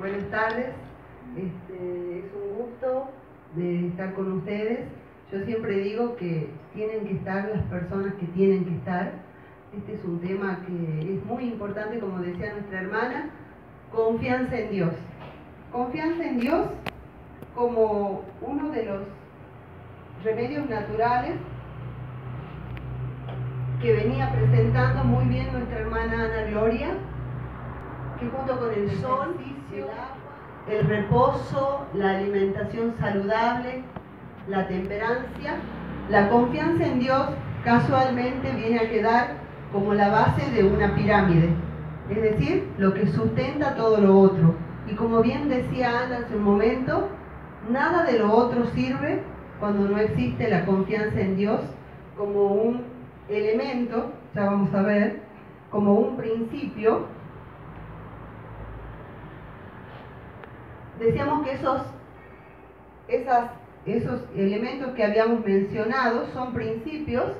Buenas tardes, es un gusto de estar con ustedes. Yo siempre digo que tienen que estar las personas que tienen que estar. Este es un tema que es muy importante, como decía nuestra hermana, confianza en Dios. Confianza en Dios como uno de los remedios naturales que venía presentando muy bien nuestra hermana Ana Gloria, que junto con el sol, el agua, el reposo, la alimentación saludable, la temperancia, la confianza en Dios casualmente viene a quedar como la base de una pirámide, es decir, lo que sustenta todo lo otro. Y como bien decía Ana hace un momento, nada de lo otro sirve cuando no existe la confianza en Dios como un elemento, ya vamos a ver, como un principio. Decíamos que esos elementos que habíamos mencionado son principios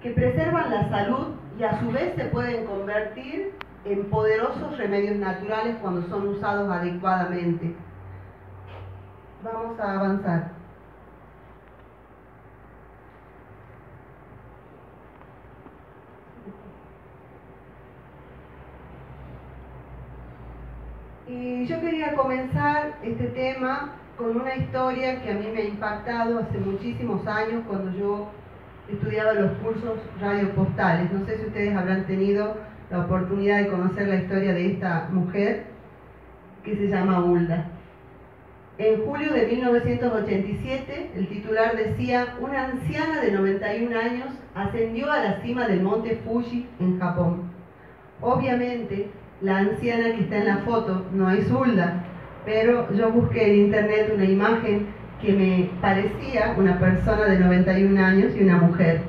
que preservan la salud y a su vez se pueden convertir en poderosos remedios naturales cuando son usados adecuadamente. Vamos a avanzar. Y yo quería comenzar este tema con una historia que a mí me ha impactado hace muchísimos años cuando yo estudiaba los cursos radiopostales. No sé si ustedes habrán tenido la oportunidad de conocer la historia de esta mujer que se llama Hulda. En julio de 1987, el titular decía: una anciana de 91 años ascendió a la cima del monte Fuji en Japón. Obviamente, la anciana que está en la foto no es Hulda, pero yo busqué en internet una imagen que me parecía una persona de 91 años y una mujer.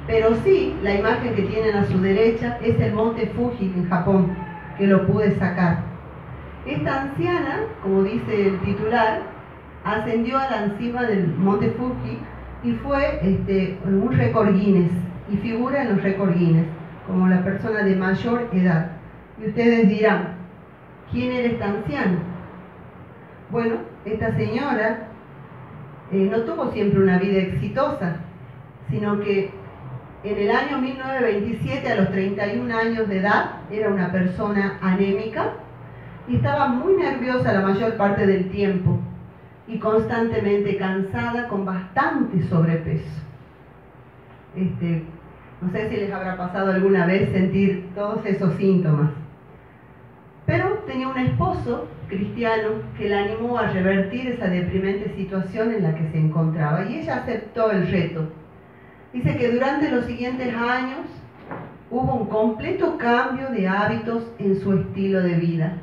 Pero sí, la imagen que tienen a su derecha es el monte Fuji en Japón, que lo pude sacar. Esta anciana, como dice el titular, ascendió a la cima del monte Fuji y fue un récord Guinness, y figura en los récord Guinness como la persona de mayor edad. Y ustedes dirán, ¿quién era esta anciana? Bueno, esta señora no tuvo siempre una vida exitosa, sino que en el año 1927, a los 31 años de edad, era una persona anémica y estaba muy nerviosa la mayor parte del tiempo y constantemente cansada, con bastante sobrepeso. No sé si les habrá pasado alguna vez sentir todos esos síntomas. Pero tenía un esposo cristiano que la animó a revertir esa deprimente situación en la que se encontraba, y ella aceptó el reto. Dice que durante los siguientes años hubo un completo cambio de hábitos en su estilo de vida,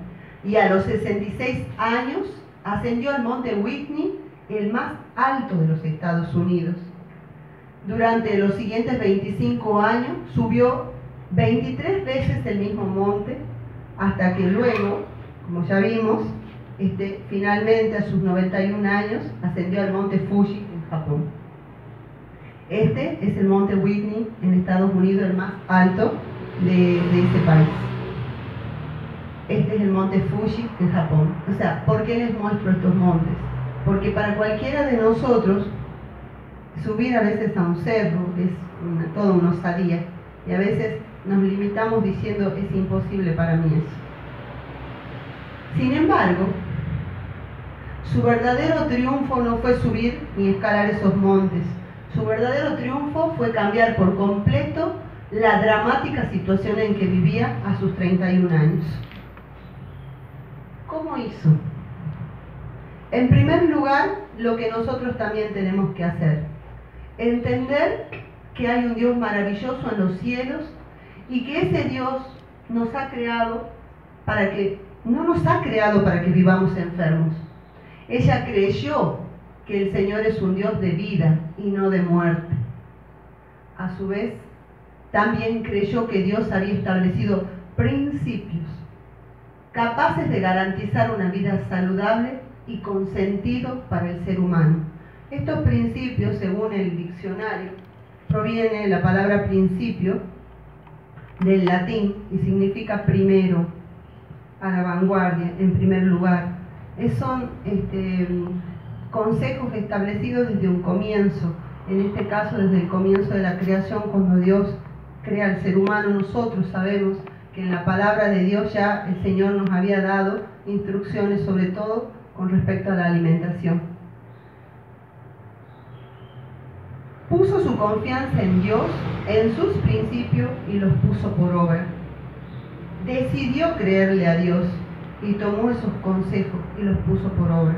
y a los 66 años ascendió al monte Whitney, el más alto de los Estados Unidos. Durante los siguientes 25 años subió 23 veces el mismo monte, hasta que luego, como ya vimos, finalmente a sus 91 años ascendió al monte Fuji en Japón. Este es el monte Whitney en Estados Unidos, el más alto de ese país. Este es el monte Fuji en Japón. O sea, ¿por qué les muestro estos montes? Porque para cualquiera de nosotros, subir a veces a un cerro es toda una osadía, y a veces nos limitamos diciendo, es imposible para mí eso. Sin embargo, su verdadero triunfo no fue subir ni escalar esos montes. Su verdadero triunfo fue cambiar por completo la dramática situación en que vivía a sus 31 años. ¿Cómo hizo? En primer lugar, lo que nosotros también tenemos que hacer: entender que hay un Dios maravilloso en los cielos y que ese Dios nos ha creado no nos ha creado para que vivamos enfermos. Ella creyó que el Señor es un Dios de vida y no de muerte. A su vez, también creyó que Dios había establecido principios capaces de garantizar una vida saludable y con sentido para el ser humano. Estos principios, según el diccionario, proviene la palabra principio del latín y significa primero, a la vanguardia, en primer lugar, Son consejos establecidos desde un comienzo, en este caso desde el comienzo de la creación, cuando Dios crea al ser humano. Nosotros sabemos que en la palabra de Dios ya el Señor nos había dado instrucciones, sobre todo con respecto a la alimentación. Puso su confianza en Dios, en sus principios, y los puso por obra. Decidió creerle a Dios y tomó esos consejos y los puso por obra.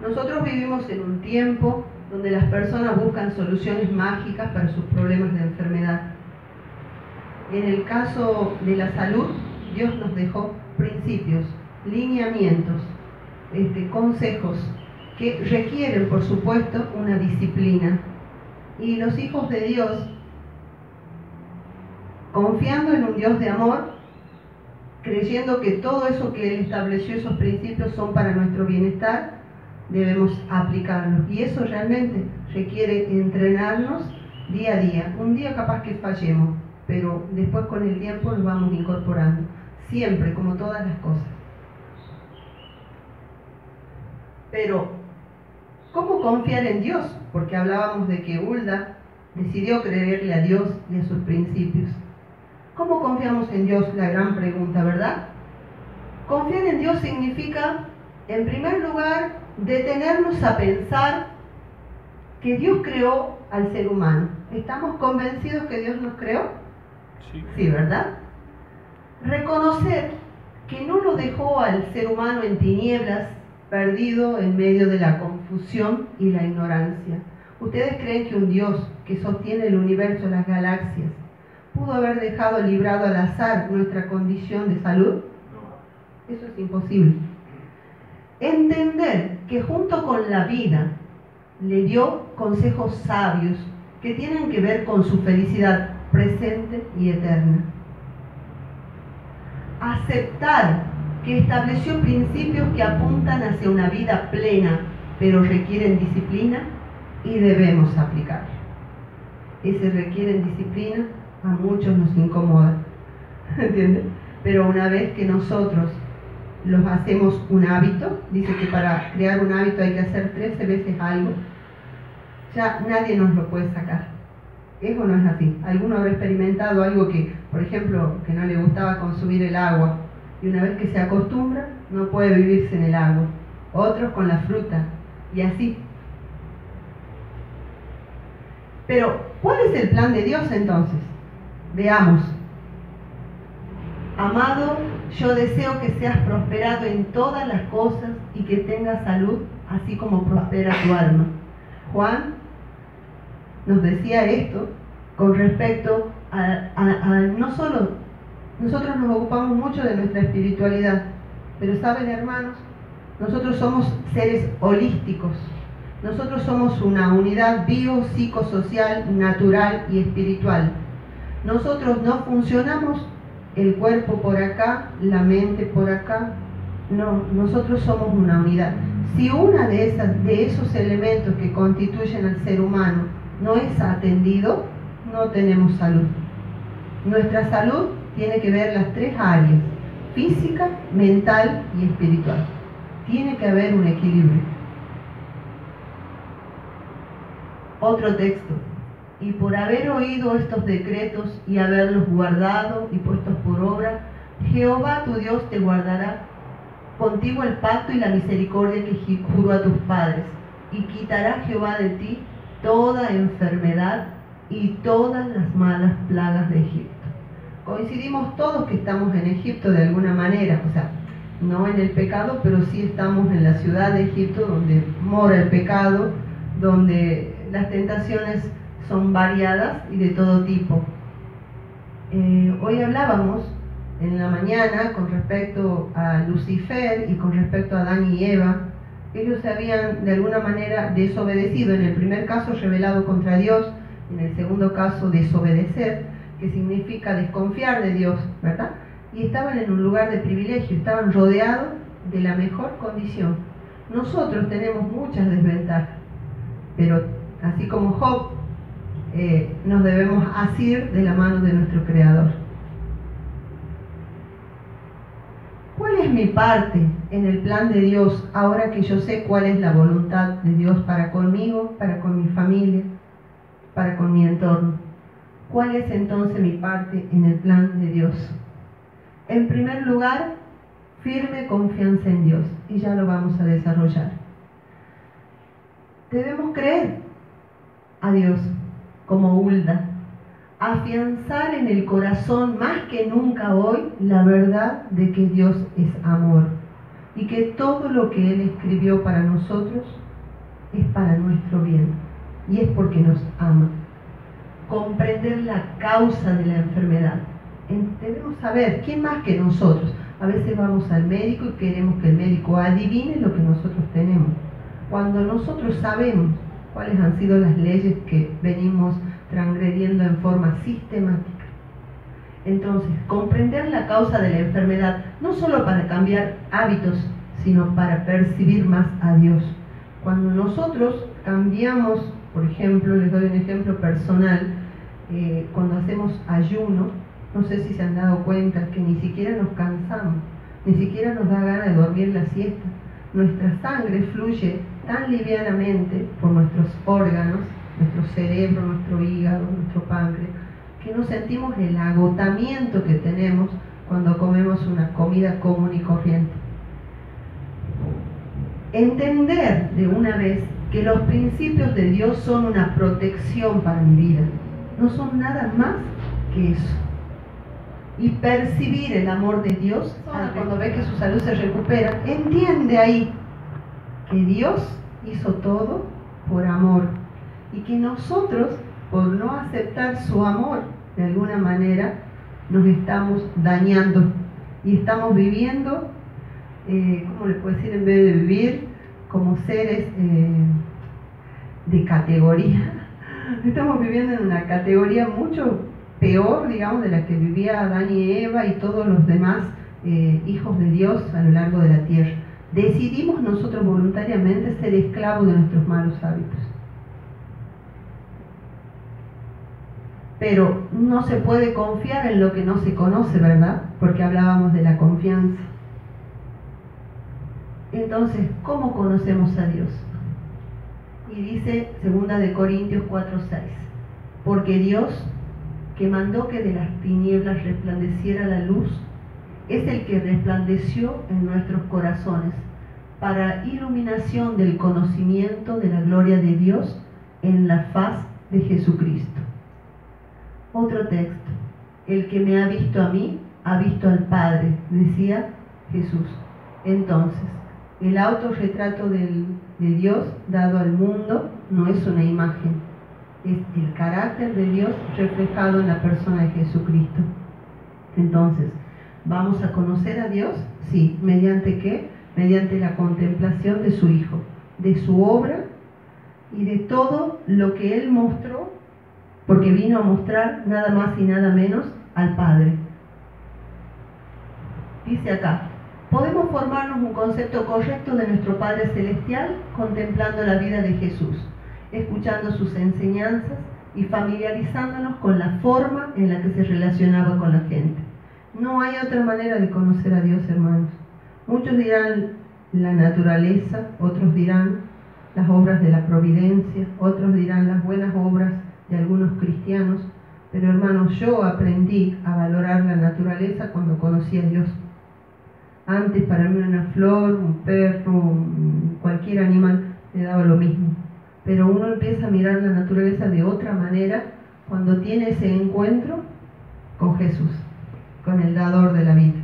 Nosotros vivimos en un tiempo donde las personas buscan soluciones mágicas para sus problemas de enfermedad. En el caso de la salud, Dios nos dejó principios, lineamientos, consejos que requieren, por supuesto, una disciplina. Y los hijos de Dios, confiando en un Dios de amor, creyendo que todo eso que Él estableció, esos principios son para nuestro bienestar, debemos aplicarlos. Y eso realmente requiere entrenarnos día a día. Un día capaz que fallemos, pero después con el tiempo nos vamos incorporando. Siempre, como todas las cosas. Pero, ¿cómo confiar en Dios? Porque hablábamos de que Hulda decidió creerle a Dios y a sus principios. ¿Cómo confiamos en Dios? La gran pregunta, ¿verdad? Confiar en Dios significa, en primer lugar, detenernos a pensar que Dios creó al ser humano. ¿Estamos convencidos que Dios nos creó? Sí, ¿verdad? Reconocer que no lo dejó al ser humano en tinieblas, perdido en medio de la confusión y la ignorancia. ¿Ustedes creen que un Dios que sostiene el universo, las galaxias, pudo haber dejado librado al azar nuestra condición de salud? No. Eso es imposible. Entender que junto con la vida le dio consejos sabios que tienen que ver con su felicidad presente y eterna. Aceptar que estableció principios que apuntan hacia una vida plena, pero requieren disciplina y debemos aplicar. Ese requieren disciplina a muchos nos incomoda, ¿entiendes? Pero una vez que nosotros los hacemos un hábito, dice que para crear un hábito hay que hacer 13 veces algo, ya nadie nos lo puede sacar. ¿Es o no es así? ¿Alguno habrá experimentado algo que, por ejemplo, que no le gustaba consumir el agua, y una vez que se acostumbra, no puede vivirse en el agua? Otros con la fruta, y así. Pero, ¿cuál es el plan de Dios entonces? Veamos. Amado, yo deseo que seas prosperado en todas las cosas y que tengas salud, así como prospera tu alma. Juan nos decía esto con respecto a no solo, nosotros nos ocupamos mucho de nuestra espiritualidad, pero saben, hermanos, nosotros somos seres holísticos. Nosotros somos una unidad biopsicosocial, natural y espiritual. Nosotros no funcionamos el cuerpo por acá, la mente por acá. No, nosotros somos una unidad. Si una de esos elementos que constituyen al ser humano no es atendido, no tenemos salud. Nuestra salud tiene que ver las tres áreas: física, mental y espiritual. Tiene que haber un equilibrio. Otro texto. Y por haber oído estos decretos y haberlos guardado y puestos por obra, Jehová tu Dios te guardará contigo el pacto y la misericordia que juró a tus padres, y quitará Jehová de ti toda enfermedad y todas las malas plagas de Egipto. Coincidimos todos que estamos en Egipto de alguna manera, o sea, no en el pecado, pero sí estamos en la ciudad de Egipto, donde mora el pecado, donde las tentaciones son variadas y de todo tipo. Hoy hablábamos en la mañana con respecto a Lucifer y con respecto a Adán y Eva. Ellos se habían de alguna manera desobedecido, en el primer caso rebelado contra Dios, en el segundo caso desobedecer, que significa desconfiar de Dios, ¿verdad? Y estaban en un lugar de privilegio, estaban rodeados de la mejor condición. Nosotros tenemos muchas desventajas, pero así como Job, nos debemos asir de la mano de nuestro Creador. ¿Cuál es mi parte en el plan de Dios ahora que yo sé cuál es la voluntad de Dios para conmigo, para con mi familia, para con mi entorno? ¿Cuál es entonces mi parte en el plan de Dios? En primer lugar, firme confianza en Dios, y ya lo vamos a desarrollar. Debemos creer a Dios como Hulda, afianzar en el corazón más que nunca hoy la verdad de que Dios es amor y que todo lo que Él escribió para nosotros es para nuestro bien y es porque nos ama. Comprender la causa de la enfermedad. Debemos saber, ¿quién más que nosotros? A veces vamos al médico y queremos que el médico adivine lo que nosotros tenemos, cuando nosotros sabemos cuáles han sido las leyes que venimos transgrediendo en forma sistemática. Entonces, comprender la causa de la enfermedad, no solo para cambiar hábitos, sino para percibir más a Dios. Cuando nosotros cambiamos, por ejemplo, les doy un ejemplo personal, cuando hacemos ayuno, no sé si se han dado cuenta que ni siquiera nos cansamos, ni siquiera nos da ganas de dormir la siesta. Nuestra sangre fluye tan livianamente por nuestros órganos, nuestro cerebro, nuestro hígado, nuestro páncreas, que no sentimos el agotamiento que tenemos cuando comemos una comida común y corriente. Entender de una vez que los principios de Dios son una protección para mi vida, no son nada más que eso. Y percibir el amor de Dios, cuando ve que su salud se recupera, entiende ahí que Dios hizo todo por amor y que nosotros, por no aceptar su amor, de alguna manera nos estamos dañando y estamos viviendo, ¿cómo le puedo decir? En vez de vivir como seres de categoría, estamos viviendo en una categoría mucho peor, digamos, de la que vivía Adán y Eva y todos los demás hijos de Dios a lo largo de la tierra. Decidimos nosotros voluntariamente ser esclavos de nuestros malos hábitos. Pero no se puede confiar en lo que no se conoce, ¿verdad? Porque hablábamos de la confianza. Entonces, ¿cómo conocemos a Dios? Y dice 2 Corintios 4:6, porque Dios, que mandó que de las tinieblas resplandeciera la luz, es el que resplandeció en nuestros corazones para iluminación del conocimiento de la gloria de Dios en la faz de Jesucristo. Otro texto, el que me ha visto a mí, ha visto al Padre, decía Jesús. Entonces, el autorretrato de Dios dado al mundo no es una imagen, es el carácter de Dios reflejado en la persona de Jesucristo. Entonces, ¿vamos a conocer a Dios? Sí. ¿Mediante qué? Mediante la contemplación de su Hijo, de su obra y de todo lo que Él mostró, porque vino a mostrar nada más y nada menos al Padre. Dice acá, podemos formarnos un concepto correcto de nuestro Padre Celestial contemplando la vida de Jesús, escuchando sus enseñanzas y familiarizándonos con la forma en la que se relacionaba con la gente. No hay otra manera de conocer a Dios, hermanos. Muchos dirán la naturaleza, otros dirán las obras de la providencia, otros dirán las buenas obras de algunos cristianos, pero hermanos, yo aprendí a valorar la naturaleza cuando conocí a Dios. Antes para mí una flor, un perro, cualquier animal me daba lo mismo, pero uno empieza a mirar la naturaleza de otra manera cuando tiene ese encuentro con Jesús, con el dador de la vida.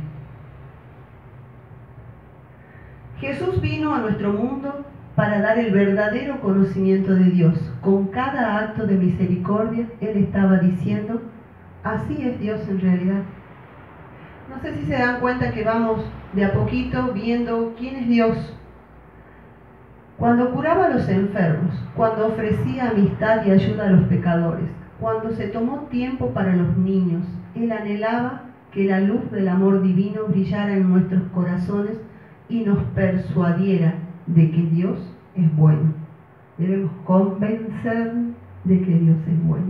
Jesús vino a nuestro mundo para dar el verdadero conocimiento de Dios. Con cada acto de misericordia, Él estaba diciendo, así es Dios en realidad. No sé si se dan cuenta que vamos de a poquito viendo quién es Dios. Cuando curaba a los enfermos, cuando ofrecía amistad y ayuda a los pecadores, cuando se tomó tiempo para los niños, Él anhelaba que la luz del amor divino brillara en nuestros corazones y nos persuadiera de que Dios es bueno. Debemos convencer de que Dios es bueno.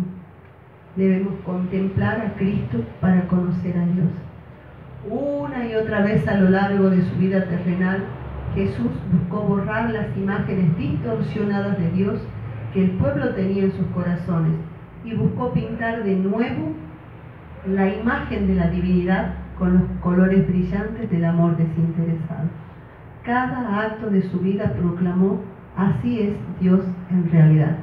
Debemos contemplar a Cristo para conocer a Dios. Una y otra vez a lo largo de su vida terrenal, Jesús buscó borrar las imágenes distorsionadas de Dios que el pueblo tenía en sus corazones y buscó pintar de nuevo la imagen de la divinidad con los colores brillantes del amor desinteresado. Cada acto de su vida proclamó: así es Dios en realidad.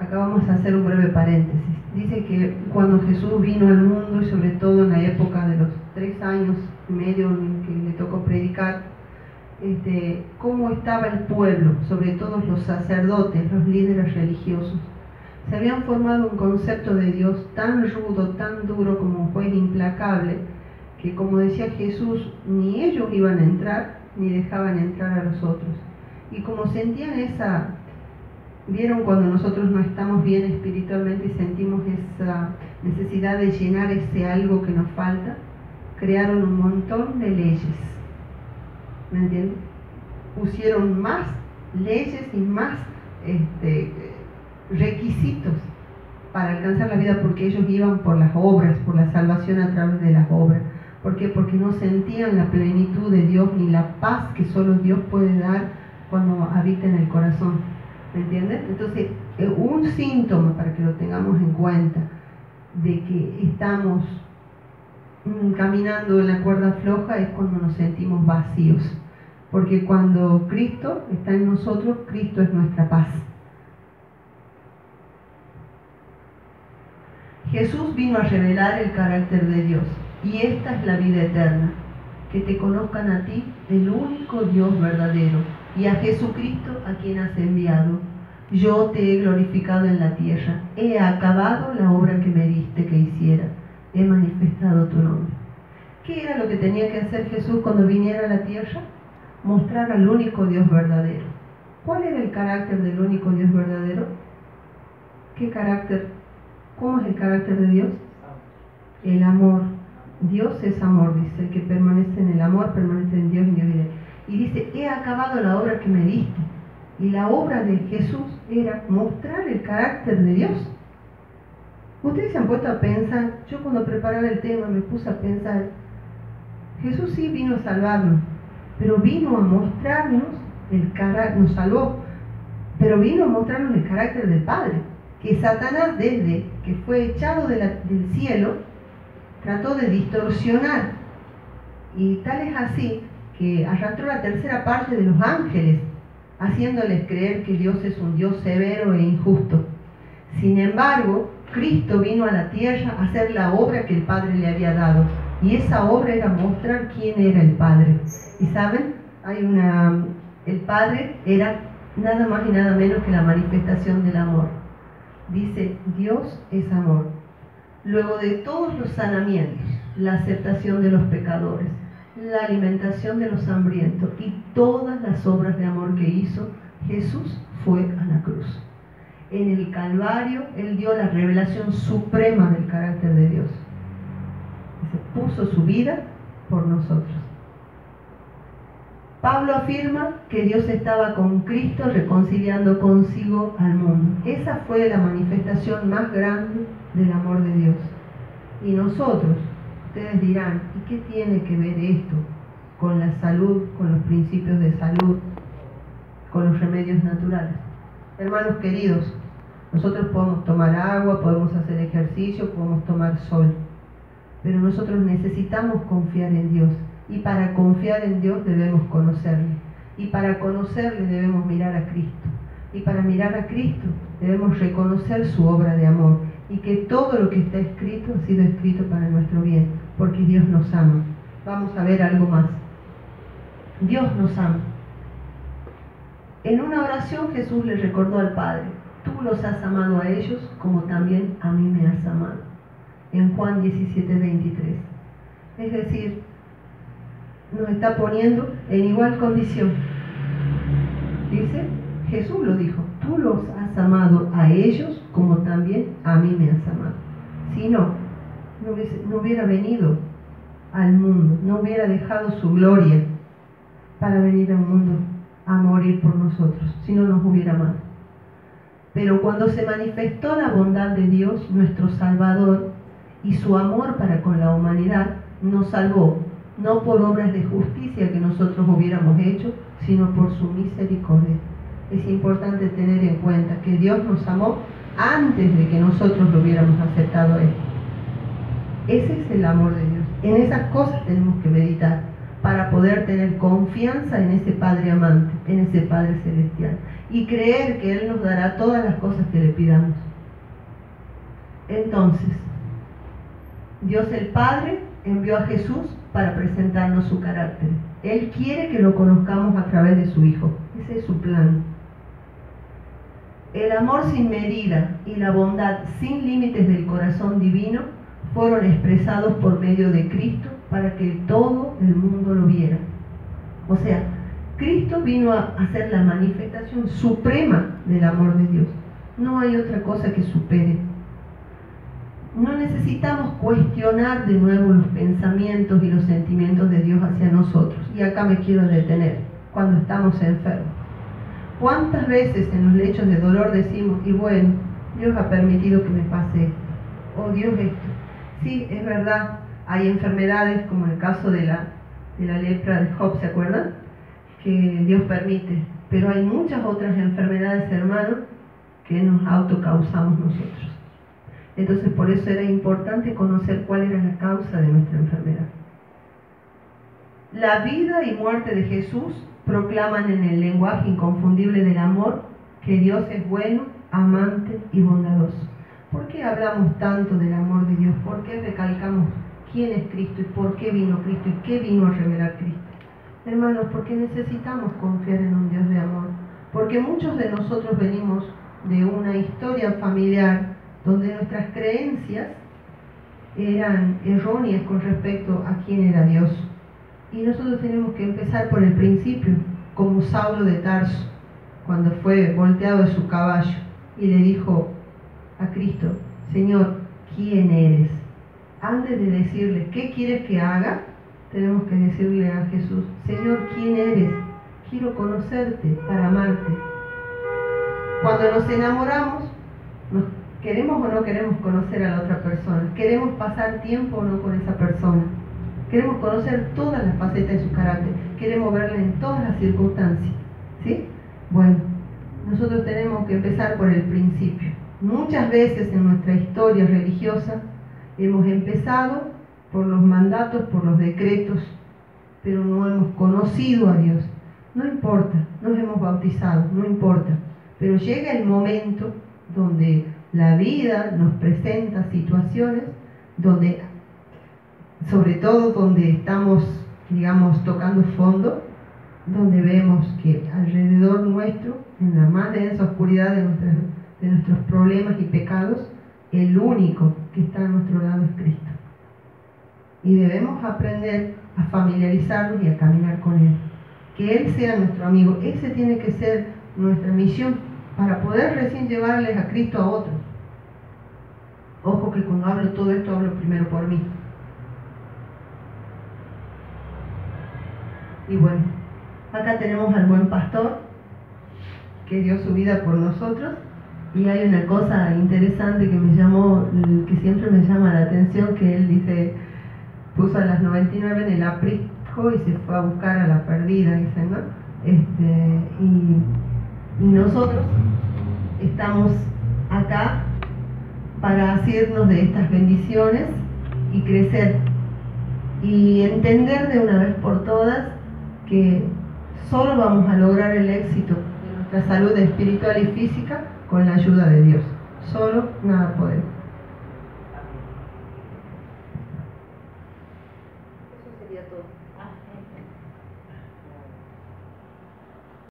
Acá vamos a hacer un breve paréntesis. Dice que cuando Jesús vino al mundo, y sobre todo en la época de los 3 años y medio en que le tocó predicar, cómo estaba el pueblo, sobre todo los sacerdotes, los líderes religiosos. Se habían formado un concepto de Dios tan rudo, tan duro, como un juez implacable, que, como decía Jesús, ni ellos iban a entrar, ni dejaban entrar a los otros. Y como sentían vieron cuando nosotros no estamos bien espiritualmente y sentimos esa necesidad de llenar ese algo que nos falta, crearon un montón de leyes. ¿Me entienden? Pusieron más leyes y más requisitos para alcanzar la vida, porque ellos iban por las obras, por la salvación a través de las obras. ¿Por qué? Porque no sentían la plenitud de Dios ni la paz que solo Dios puede dar cuando habita en el corazón. ¿Me entienden? Entonces, un síntoma, para que lo tengamos en cuenta, de que estamos caminando en la cuerda floja es cuando nos sentimos vacíos. Porque cuando Cristo está en nosotros, Cristo es nuestra paz. Jesús vino a revelar el carácter de Dios, y esta es la vida eterna, que te conozcan a ti, el único Dios verdadero, y a Jesucristo, a quien has enviado. Yo te he glorificado en la tierra, he acabado la obra que me diste que hiciera, he manifestado tu nombre. ¿Qué era lo que tenía que hacer Jesús cuando viniera a la tierra? Mostrar al único Dios verdadero. ¿Cuál era el carácter del único Dios verdadero? ¿Qué carácter? ¿Cómo es el carácter de Dios? El amor. Dios es amor, dice: el que permanece en el amor permanece en Dios y Dios en él. Y dice: he acabado la obra que me diste. Y la obra de Jesús era mostrar el carácter de Dios. Ustedes se han puesto a pensar, yo cuando preparaba el tema me puse a pensar, Jesús sí vino a salvarnos, pero vino a mostrarnos el carácter, nos salvó, pero vino a mostrarnos el carácter del Padre, que Satanás, desde que fue echado del cielo, trató de distorsionar, y tal es así que arrastró la tercera parte de los ángeles, haciéndoles creer que Dios es un Dios severo e injusto. Sin embargo, Cristo vino a la tierra a hacer la obra que el Padre le había dado, y esa obra era mostrar quién era el Padre. Y saben, el Padre era nada más y nada menos que la manifestación del amor. Dice: Dios es amor. Luego de todos los sanamientos, la aceptación de los pecadores, la alimentación de los hambrientos y todas las obras de amor que hizo, Jesús fue a la cruz. En el Calvario, Él dio la revelación suprema del carácter de Dios. Se puso su vida por nosotros. Pablo afirma que Dios estaba con Cristo reconciliando consigo al mundo. Esa fue la manifestación más grande del amor de Dios. Y nosotros, ustedes dirán, ¿y qué tiene que ver esto con la salud, con los principios de salud, con los remedios naturales? Hermanos queridos, nosotros podemos tomar agua, podemos hacer ejercicio, podemos tomar sol, pero nosotros necesitamos confiar en Dios, y para confiar en Dios debemos conocerle, y para conocerle debemos mirar a Cristo, y para mirar a Cristo debemos reconocer su obra de amor, y que todo lo que está escrito ha sido escrito para nuestro bien, porque Dios nos ama. Vamos a ver algo más. Dios nos ama. En una oración Jesús le recordó al Padre: tú los has amado a ellos como también a mí me has amado. En Juan 17:23. Es decir, nos está poniendo en igual condición. Dice, Jesús lo dijo: tú los has amado a ellos como también a mí me has amado. Si no hubiera venido al mundo, no hubiera dejado su gloria para venir al mundo a morir por nosotros, si no nos hubiera amado. Pero cuando se manifestó la bondad de Dios, nuestro Salvador, y su amor para con la humanidad, nos salvó, no por obras de justicia que nosotros hubiéramos hecho, sino por su misericordia. Es importante tener en cuenta que Dios nos amó antes de que nosotros lo hubiéramos aceptado a Él. Ese es el amor de Dios. En esas cosas tenemos que meditar para poder tener confianza en ese Padre amante, en ese Padre celestial, y creer que Él nos dará todas las cosas que le pidamos. Entonces, Dios el Padre envió a Jesús para presentarnos su carácter. Él quiere que lo conozcamos a través de su Hijo. Ese es su plan. El amor sin medida y la bondad sin límites del corazón divino fueron expresados por medio de Cristo para que todo el mundo lo viera. O sea, Cristo vino a hacer la manifestación suprema del amor de Dios. No hay otra cosa que supere. No necesitamos cuestionar de nuevo los pensamientos y los sentimientos de Dios hacia nosotros. Y acá me quiero detener, cuando estamos enfermos. ¿Cuántas veces en los lechos de dolor decimos, y bueno, Dios ha permitido que me pase esto, o Dios esto? Sí, es verdad, hay enfermedades como el caso de la lepra de Job, ¿se acuerdan? Que Dios permite, pero hay muchas otras enfermedades, hermanos, que nos autocausamos nosotros. Entonces por eso era importante conocer cuál era la causa de nuestra enfermedad. La vida y muerte de Jesús proclaman en el lenguaje inconfundible del amor que Dios es bueno, amante y bondadoso. ¿Por qué hablamos tanto del amor de Dios? ¿Por qué recalcamos quién es Cristo y por qué vino Cristo y qué vino a revelar Cristo? Hermanos, porque necesitamos confiar en un Dios de amor. Porque muchos de nosotros venimos de una historia familiar donde nuestras creencias eran erróneas con respecto a quién era Dios. Y nosotros tenemos que empezar por el principio, como Saulo de Tarso, cuando fue volteado de su caballo y le dijo a Cristo, Señor, ¿quién eres? Antes de decirle, ¿qué quieres que haga? Tenemos que decirle a Jesús, Señor, ¿quién eres? Quiero conocerte para amarte. Cuando nos enamoramos, queremos o no queremos conocer a la otra persona, queremos pasar tiempo o no con esa persona, queremos conocer todas las facetas de su carácter, queremos verla en todas las circunstancias, ¿sí? Bueno, nosotros tenemos que empezar por el principio. Muchas veces en nuestra historia religiosa hemos empezado por los mandatos, por los decretos, pero no hemos conocido a Dios. No importa, nos hemos bautizado, no importa, pero llega el momento donde la vida nos presenta situaciones donde, sobre todo donde estamos, digamos, tocando fondo, donde vemos que alrededor nuestro, en la más densa oscuridad de nuestros problemas y pecados, el único que está a nuestro lado es Cristo. Y debemos aprender a familiarizarnos y a caminar con Él. Que Él sea nuestro amigo. Ese tiene que ser nuestra misión para poder recién llevarles a Cristo a otros. Ojo que cuando hablo todo esto, hablo primero por mí. Y bueno, acá tenemos al buen pastor que dio su vida por nosotros. Y hay una cosa interesante que me llamó, que siempre me llama la atención, que él dice, puso a las 99 en el aprisco y se fue a buscar a la perdida, dice, ¿no? Y nosotros estamos acá para hacernos de estas bendiciones y crecer y entender de una vez por todas que solo vamos a lograr el éxito de nuestra salud espiritual y física con la ayuda de Dios. Solo nada podemos. Eso sería todo.